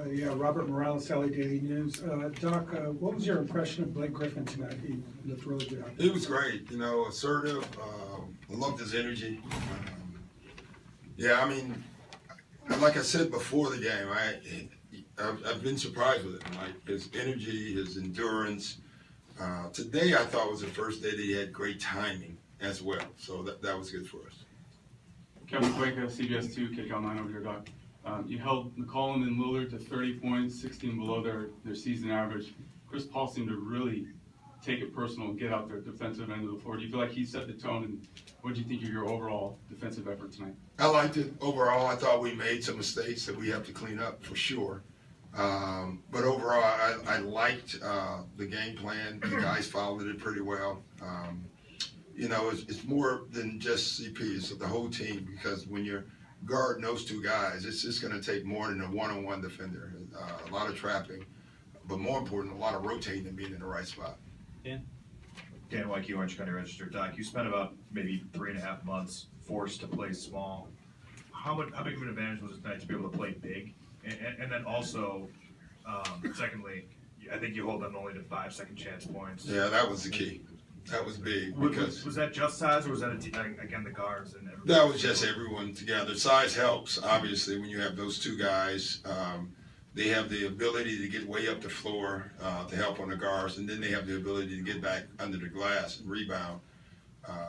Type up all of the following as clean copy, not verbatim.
Yeah, Robert Morales, LA Daily News. Doc, what was your impression of Blake Griffin tonight? He looked really good out there. It was great, assertive. I loved his energy. Yeah, I mean, like I said before the game, I've been surprised with it. Like his energy, his endurance. Today, I thought was the first day that he had great timing as well. So that was good for us. Kevin Quick, CBS 2, KCAL9 over here, Doc. You held McCollum and Lillard to 30 points, 16 below their season average. Chris Paul seemed to really take it personal and get out their defensive end of the floor. Do you feel like he set the tone, and what do you think of your overall defensive effort tonight? I liked it overall. I thought we made some mistakes that we have to clean up for sure. But overall, I liked the game plan. The guys followed it pretty well. It's more than just CP. It's the whole team, because when you're guarding those two guys, it's just going to take more than a one-on-one defender. A lot of trapping, but more important, a lot of rotating and being in the right spot. Dan White, Orange County Register. Doc, you spent about maybe 3.5 months forced to play small. How big of an advantage was it tonight to be able to play big? And then also, secondly, I think you hold them only to 5 second chance points. Yeah, that was the key. That was big, because was that just size, or was that again the guards and everybody? that was just everyone together. Size helps, obviously, when you have those two guys. They have the ability to get way up the floor to help on the guards, and then they have the ability to get back under the glass and rebound.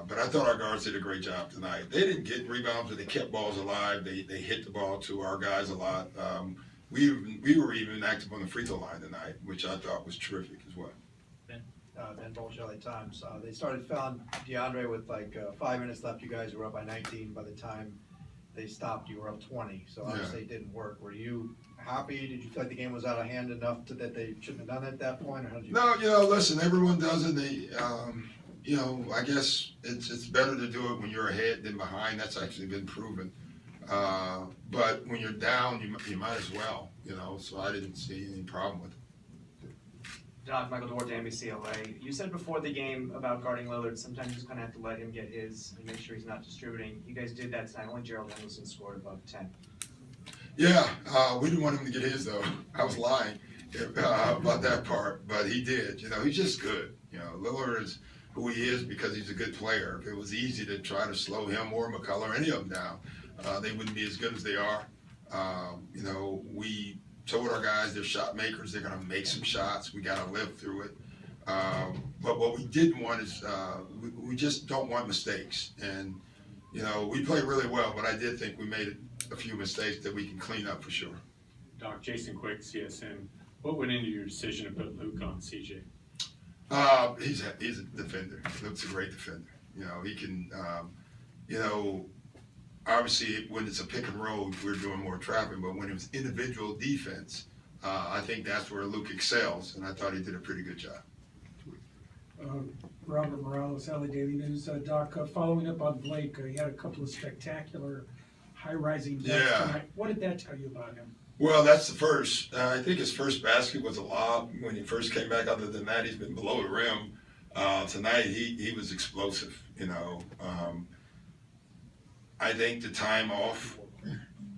But I thought our guards did a great job tonight. They didn't get rebounds, but they kept balls alive. They hit the ball to our guys a lot. We were even active on the free throw line tonight, which I thought was terrific as well. Ben Bolch, LA Times. They started fouling DeAndre with 5 minutes left. You guys were up by 19. By the time they stopped, you were up 20. So obviously it didn't work. Were you happy? Did you feel like the game was out of hand enough that they shouldn't have done it at that point? Or how did you No, listen, everyone does it. I guess it's better to do it when you're ahead than behind. That's actually been proven. But when you're down, you might as well, so I didn't see any problem with it. Doc, Michael DeWart, NBC You said before the game about guarding Lillard, sometimes you just kind of have to let him get his and make sure he's not distributing. You guys did that tonight. Only Gerald Henderson scored above 10. Yeah, we didn't want him to get his, though. I was lying about that part, but he did. He's just good. Lillard is who he is because he's a good player. If it was easy to try to slow him or McCullough or any of them down, they wouldn't be as good as they are. We told our guys they're shot makers. They're going to make some shots. We got to live through it. But what we didn't want is we just don't want mistakes. And, we played really well, but I did think we made a few mistakes that we can clean up for sure. Doc, Jason Quick, CSN. What went into your decision to put Luke on CJ? He's a defender. Luke's a great defender. He can, obviously when it's a pick and roll, we're doing more trapping, but when it was individual defense, I think that's where Luke excels, and I thought he did a pretty good job. Robert Morales, LA Daily News. Doc, following up on Blake, he had a couple of spectacular high-rising dunks tonight. What did that tell you about him? Well, that's the first. I think his first basket was a lob when he first came back. Other than that, he's been below the rim. Tonight, he was explosive, I think the time off,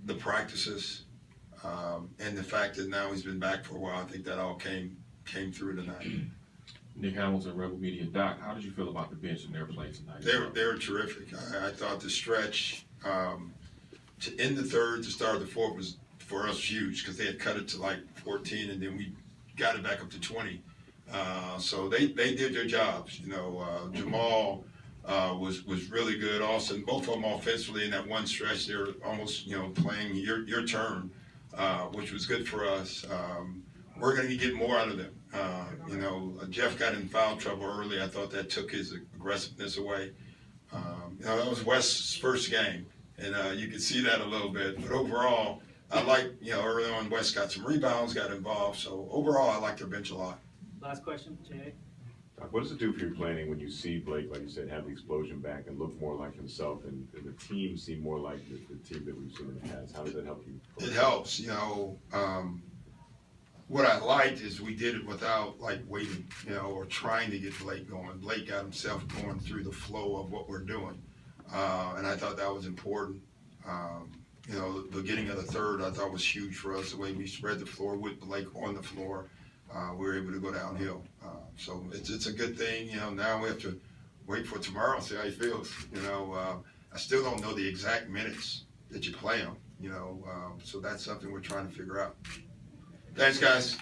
the practices, and the fact that now he's been back for a while, I think that all came through tonight. Nick Hamilton, Rebel Media. Doc, how did you feel about the bench and their play tonight? They were terrific. I thought the stretch to end the third, to start the fourth was for us huge, because they had cut it to 14, and then we got it back up to 20. So they did their jobs. Jamal was really good. Austin, both of them offensively in that one stretch, they were almost playing your turn, which was good for us. We're going to get more out of them. Jeff got in foul trouble early. I thought that took his aggressiveness away. That was West's first game, and you could see that a little bit. But overall, I like, early on, West got some rebounds, got involved. So overall, I like their bench a lot. Last question, Jay. What does it do for your planning when you see Blake, like you said, have the explosion back and look more like himself, and the team seem more like the team that we've seen in the past? How does that help you? It helps. What I liked is we did it without waiting, or trying to get Blake going. Blake got himself going through the flow of what we're doing, and I thought that was important. You know, the beginning of the third, I thought was huge for us, the way we spread the floor with Blake on the floor. We were able to go downhill. So it's a good thing. You know, now we have to wait for tomorrow and see how he feels. You know, I still don't know the exact minutes that you play him, you know, so that's something we're trying to figure out. Thanks, guys.